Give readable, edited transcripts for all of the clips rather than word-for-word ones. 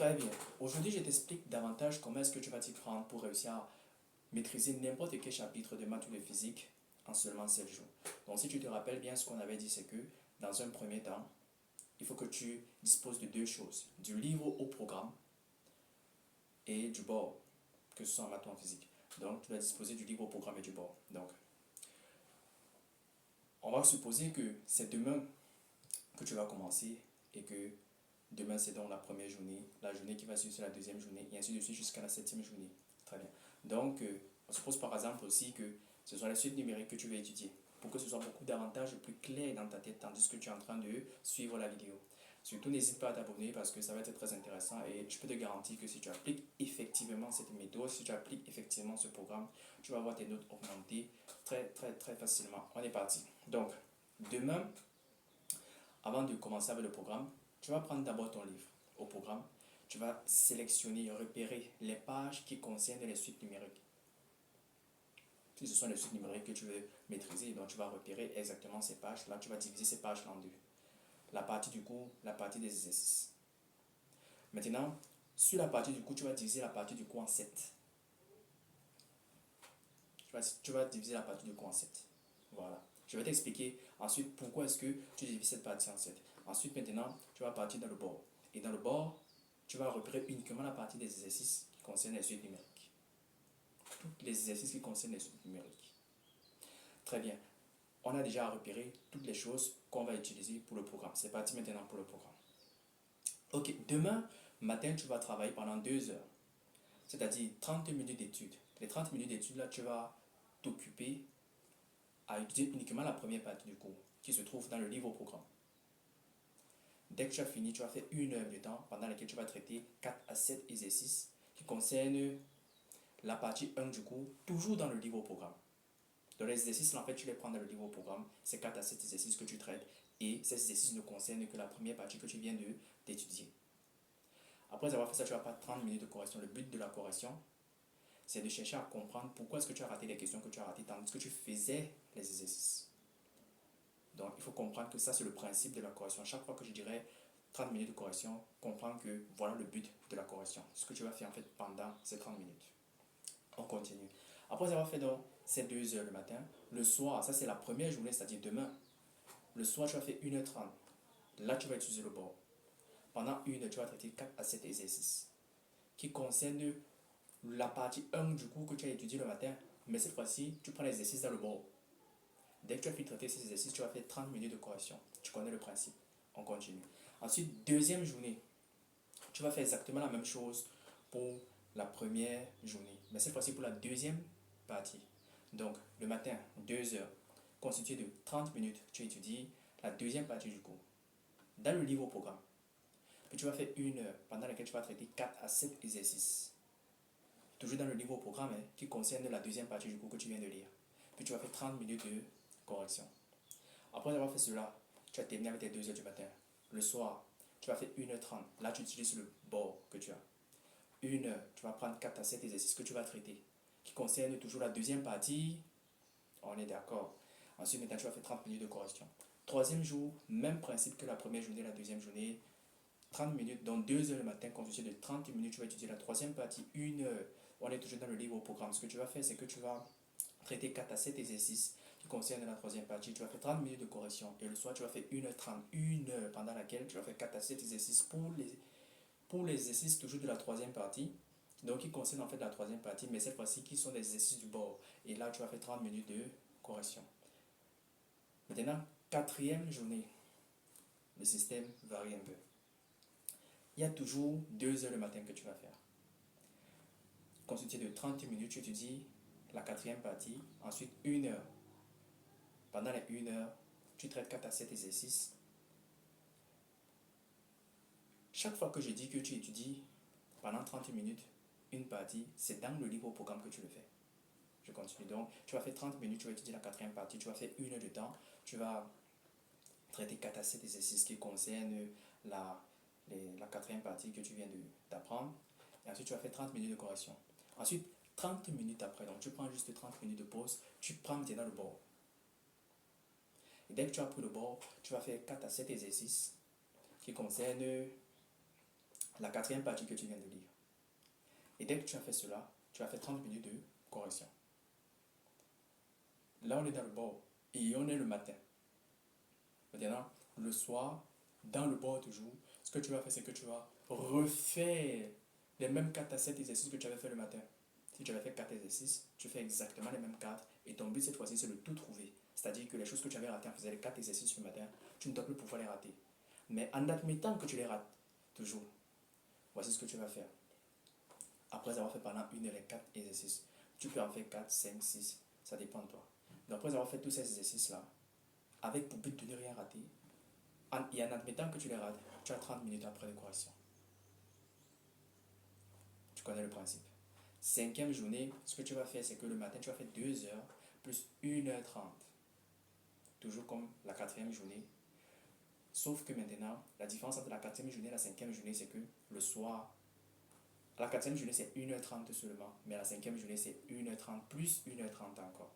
Très bien. Aujourd'hui, je t'explique davantage comment est-ce que tu vas t'y prendre pour réussir à maîtriser n'importe quel chapitre de maths ou de physique en seulement 7 jours. Donc, si tu te rappelles bien, ce qu'on avait dit, c'est que dans un premier temps, il faut que tu disposes de deux choses, du livre au programme et du bord, que ce soit en maths ou en physique. Donc, tu vas disposer du livre au programme et du bord. Donc, on va supposer que c'est demain que tu vas commencer et que demain c'est donc la première journée, la journée qui va suivre c'est la deuxième journée et ainsi de suite jusqu'à la septième journée. Très bien. Donc, on suppose par exemple aussi que ce sont les suites numériques que tu vas étudier pour que ce soit beaucoup davantage plus clair dans ta tête tandis que tu es en train de suivre la vidéo. Surtout, n'hésite pas à t'abonner parce que ça va être très intéressant et je peux te garantir que si tu appliques effectivement cette méthode, si tu appliques effectivement ce programme, tu vas voir tes notes augmenter très facilement. On est parti. Donc, demain, avant de commencer avec le programme, tu vas prendre d'abord ton livre au programme. Tu vas sélectionner et repérer les pages qui concernent les suites numériques. Si ce sont les suites numériques que tu veux maîtriser, donc tu vas repérer exactement ces pages. Là, tu vas diviser ces pages-là en deux. La partie du cours, la partie des exercices. Maintenant, sur la partie du cours, tu vas diviser la partie du cours en 7. Tu vas diviser la partie du cours en 7. Voilà. Je vais t'expliquer ensuite pourquoi est-ce que tu divises cette partie en 7. Ensuite, maintenant, tu vas partir dans le bord. Et dans le bord, tu vas repérer uniquement la partie des exercices qui concernent les suites numériques. Tous les exercices qui concernent les suites numériques. Très bien. On a déjà repéré toutes les choses qu'on va utiliser pour le programme. C'est parti maintenant pour le programme. Ok, demain matin, tu vas travailler pendant 2 heures. C'est-à-dire 30 minutes d'études. Les 30 minutes d'études, là, tu vas t'occuper à étudier uniquement la première partie du cours qui se trouve dans le livre au programme. Dès que tu as fini, tu vas faire 1 heure de temps pendant laquelle tu vas traiter 4 à 7 exercices qui concernent la partie 1 du cours, toujours dans le livre au programme. Donc les exercices, en fait, tu les prends dans le livre au programme, c'est 4 à 7 exercices que tu traites et ces exercices ne concernent que la première partie que tu viens d'étudier. Après avoir fait ça, tu vas prendre 30 minutes de correction. Le but de la correction, c'est de chercher à comprendre pourquoi est-ce que tu as raté les questions que tu as ratées tandis que tu faisais les exercices. Donc, il faut comprendre que ça, c'est le principe de la correction. Chaque fois que je dirais 30 minutes de correction, comprendre que voilà le but de la correction. Ce que tu vas faire en fait pendant ces 30 minutes. On continue. Après avoir fait donc ces 2 heures le matin, le soir, ça c'est la première journée, c'est-à-dire demain. Le soir, tu vas faire 1h30. Là, tu vas utiliser le bord. Pendant 1 heure, tu vas traiter 4 à 7 exercices qui concernent la partie 1 du cours que tu as étudié le matin. Mais cette fois-ci, tu prends l'exercice dans le bord. Dès que tu as fini de traiter ces exercices, tu vas faire 30 minutes de correction. Tu connais le principe. On continue. Ensuite, deuxième journée, tu vas faire exactement la même chose pour la première journée. Mais cette fois-ci pour la deuxième partie. Donc, le matin, 2 heures, constitué de 30 minutes, tu étudies la deuxième partie du cours. Dans le livre au programme. Puis tu vas faire 1 heure pendant laquelle tu vas traiter 4 à 7 exercices. Toujours dans le livre au programme qui concerne la deuxième partie du cours que tu viens de lire. Puis tu vas faire 30 minutes de correction. Après avoir fait cela, tu as terminé avec tes 2 heures du matin. Le soir, tu vas faire 1h30. Là, tu utilises le bord que tu as. 1 heure, tu vas prendre 4 à 7 exercices que tu vas traiter, qui concernent toujours la deuxième partie. On est d'accord. Ensuite, maintenant, tu vas faire 30 minutes de correction. Troisième jour, même principe que la première journée, la deuxième journée. 30 minutes, donc 2 heures le matin, constitué de 30 minutes, tu vas étudier la troisième partie, 1 heure. On est toujours dans le livre au programme. Ce que tu vas faire, c'est que tu vas traiter 4 à 7 exercices qui concernent la troisième partie. Tu vas faire 30 minutes de correction et le soir, tu vas faire 1h30, 1 heure pendant laquelle tu vas faire 4 à 7 exercices pour les exercices toujours de la troisième partie. Donc, qui concernent en fait la troisième partie, mais cette fois-ci, qui sont des exercices du bord. Et là, tu vas faire 30 minutes de correction. Maintenant, quatrième journée, le système varie un peu. Il y a toujours 2 heures le matin que tu vas faire. Constitué de 30 minutes, tu étudies la quatrième partie, ensuite 1 heure. Pendant les 1 heure, tu traites 4 à 7 exercices. Chaque fois que je dis que tu étudies pendant 30 minutes une partie, c'est dans le livre au programme que tu le fais. Je continue donc. Tu vas faire 30 minutes, tu vas étudier la quatrième partie, tu vas faire 1 heure de temps, tu vas traiter 4 à 7 exercices qui concernent la quatrième partie que tu viens d'apprendre. Et ensuite, tu vas faire 30 minutes de correction. Ensuite, 30 minutes après, donc tu prends juste 30 minutes de pause, tu prends maintenant le bord. Et dès que tu as pris le bord, tu vas faire 4 à 7 exercices qui concernent la quatrième partie que tu viens de lire. Et dès que tu as fait cela, tu as fait 30 minutes de correction. Là, on est dans le bord et on est le matin. Maintenant, le soir, dans le bord toujours, ce que tu vas faire, c'est que tu vas refaire les mêmes 4 à 7 exercices que tu avais fait le matin. Si tu avais fait 4 exercices, tu fais exactement les mêmes 4 et ton but cette fois-ci, c'est de tout trouver. C'est-à-dire que les choses que tu avais ratées en faisant les 4 exercices le matin, tu ne dois plus pouvoir les rater. Mais en admettant que tu les rates, toujours, voici ce que tu vas faire. Après avoir fait pendant une heure les 4 exercices, tu peux en faire 4, 5, 6, ça dépend de toi. Donc après avoir fait tous ces exercices-là, avec pour but de ne rien rater, et en admettant que tu les rates, tu as 30 minutes après de correction. Tu connais le principe. Cinquième journée, ce que tu vas faire, c'est que le matin, tu vas faire 2 heures plus 1h30. Toujours comme la quatrième journée. Sauf que maintenant, la différence entre la quatrième journée et la cinquième journée, c'est que le soir, la quatrième journée, c'est 1h30 seulement, mais la cinquième journée, c'est 1h30 plus 1h30 encore.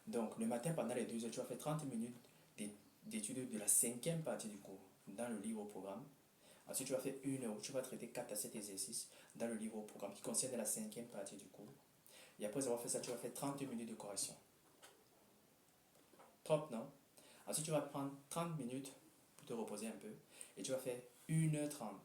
Donc, le matin, pendant les 2 heures, tu vas faire 30 minutes d'études de la cinquième partie du cours dans le livre au programme. Ensuite, tu vas faire 1 heure où tu vas traiter 4 à 7 exercices dans le livre au programme qui concerne la cinquième partie du cours. Et après avoir fait ça, tu vas faire 30 minutes de correction. Top, non? Ensuite, tu vas prendre 30 minutes pour te reposer un peu et tu vas faire 1h30,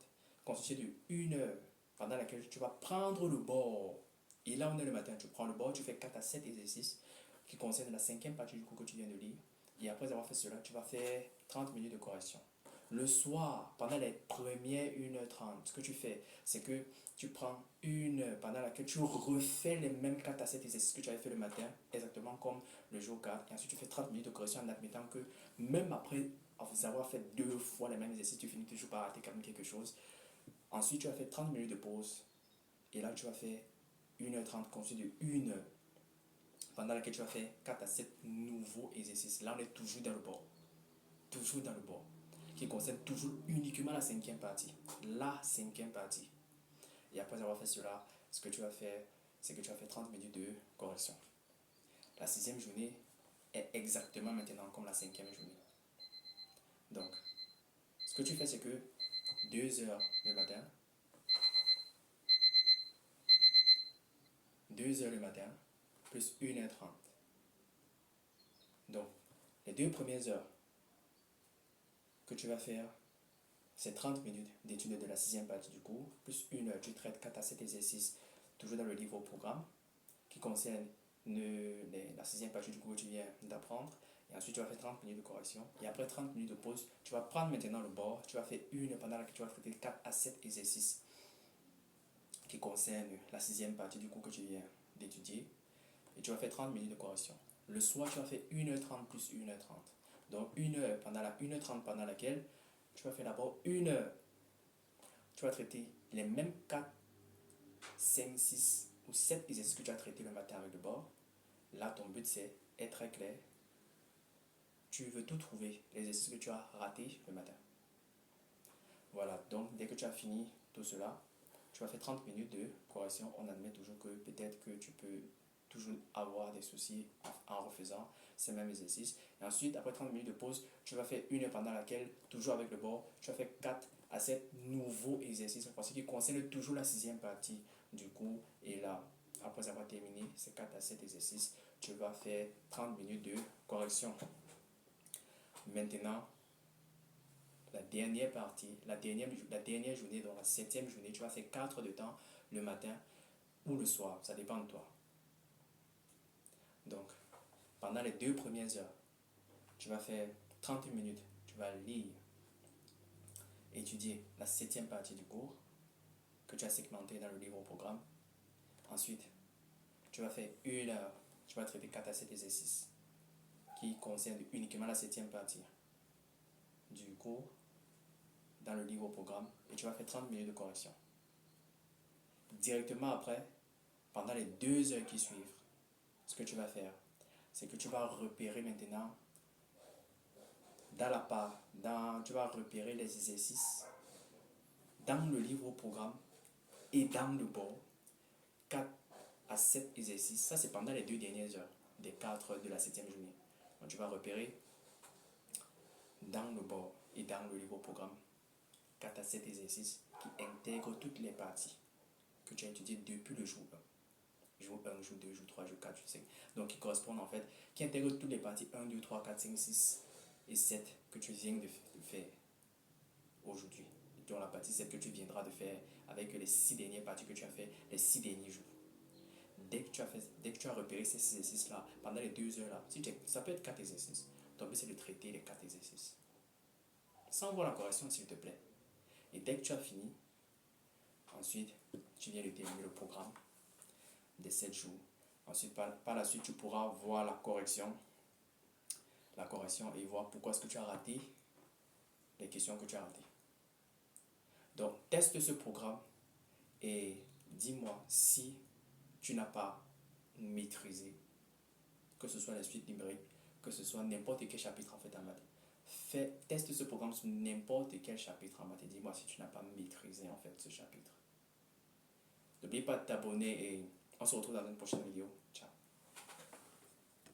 constitué de 1 heure pendant laquelle tu vas prendre le bord. Et là, on est le matin, tu prends le bord, tu fais 4 à 7 exercices qui concernent la cinquième partie du cours que tu viens de lire. Et après avoir fait cela, tu vas faire 30 minutes de correction. Le soir, pendant les premières 1h30, ce que tu fais, c'est que tu prends une heure pendant laquelle tu refais les mêmes 4 à 7 exercices que tu avais fait le matin, exactement comme le jour 4. Et ensuite, tu fais 30 minutes de correction en admettant que même après avoir fait 2 fois les mêmes exercices, tu finis toujours par rater quand même quelque chose. Ensuite, tu as fait 30 minutes de pause. Et là, tu vas faire 1h30 constitué de 1 heure pendant laquelle tu vas faire 4 à 7 nouveaux exercices. Là, on est toujours dans le bord. Toujours dans le bord. Qui concerne toujours uniquement la cinquième partie. La cinquième partie. Et après avoir fait cela, ce que tu vas faire, c'est que tu vas faire 30 minutes de correction. La sixième journée est exactement maintenant comme la cinquième journée. Donc, ce que tu fais, c'est que 2 heures le matin, 2 heures le matin, plus 1h30. Donc, les 2 premières heures que tu vas faire, c'est 30 minutes d'étude de la sixième partie du cours, plus 1 heure, tu traites 4 à 7 exercices, toujours dans le livre au programme, qui concerne la sixième partie du cours que tu viens d'apprendre. Et ensuite, tu vas faire 30 minutes de correction. Et après 30 minutes de pause, tu vas prendre maintenant le bord. Tu vas faire une heure pendant laquelle tu vas traiter 4 à 7 exercices qui concernent la sixième partie du cours que tu viens d'étudier. Et tu vas faire 30 minutes de correction. Le soir, tu vas faire 1h30 plus 1h30. Donc, 1 heure pendant la 1h30 pendant laquelle tu vas faire d'abord 1 heure. Tu vas traiter les mêmes 4, 5, 6 ou 7 exercices que tu as traités le matin avec le bord. Là, ton but, c'est être très clair. Tu veux tout trouver, les exercices que tu as ratés le matin. Voilà, donc dès que tu as fini tout cela, tu vas faire 30 minutes de correction. On admet toujours que peut-être que tu peux toujours avoir des soucis en refaisant ces mêmes exercices. Et ensuite, après 30 minutes de pause, tu vas faire une heure pendant laquelle, toujours avec le bord, tu vas faire 4 à 7 nouveaux exercices, parce qui concernent toujours la sixième partie du cours. Et là, après avoir terminé ces 4 à 7 exercices, tu vas faire 30 minutes de correction. Maintenant, la dernière partie, la dernière journée, donc la septième journée, tu vas faire 4 de temps le matin ou le soir, ça dépend de toi. Donc, pendant les 2 premières heures, tu vas faire 30 minutes, tu vas lire, étudier la septième partie du cours que tu as segmenté dans le livre au programme. Ensuite, tu vas faire 1 heure, tu vas traiter 4 à 7 exercices qui concernent uniquement la septième partie du cours dans le livre au programme et tu vas faire 30 minutes de correction. Directement après, pendant les 2 heures qui suivent, ce que tu vas faire, c'est que tu vas repérer maintenant tu vas repérer les exercices dans le livre au programme et dans le bord. 4 à 7 exercices, ça c'est pendant les 2 dernières heures des 4 heures de la septième journée. Donc tu vas repérer dans le bord et dans le livre au programme 4 à 7 exercices qui intègrent toutes les parties que tu as étudiées depuis le jour 1. Jour 1, jour 2, jour 3, jour 4, jour 5. Donc qui correspondent en fait, qui intègrent toutes les parties 1, 2, 3, 4, 5, 6 et 7 que tu viens de faire aujourd'hui. Dont la partie 7 que tu viendras de faire avec les 6 dernières parties que tu as fait les 6 derniers jours. Dès que tu as repéré ces exercices-là, pendant les 2 heures-là, ça peut être 4 exercices. Ton but c'est de traiter les 4 exercices. Sans voir la correction s'il te plaît. Et dès que tu as fini, ensuite, tu viens de terminer le programme des 7 jours. Ensuite, par la suite, tu pourras voir la correction et voir pourquoi est-ce que tu as raté les questions que tu as ratées. Donc, teste ce programme et dis-moi si tu n'as pas maîtrisé, que ce soit la suite numérique, que ce soit n'importe quel chapitre en fait en maths. Teste ce programme sur n'importe quel chapitre en maths et dis-moi si tu n'as pas maîtrisé en fait ce chapitre. N'oublie pas de t'abonner et on se retrouve dans une prochaine vidéo. Ciao.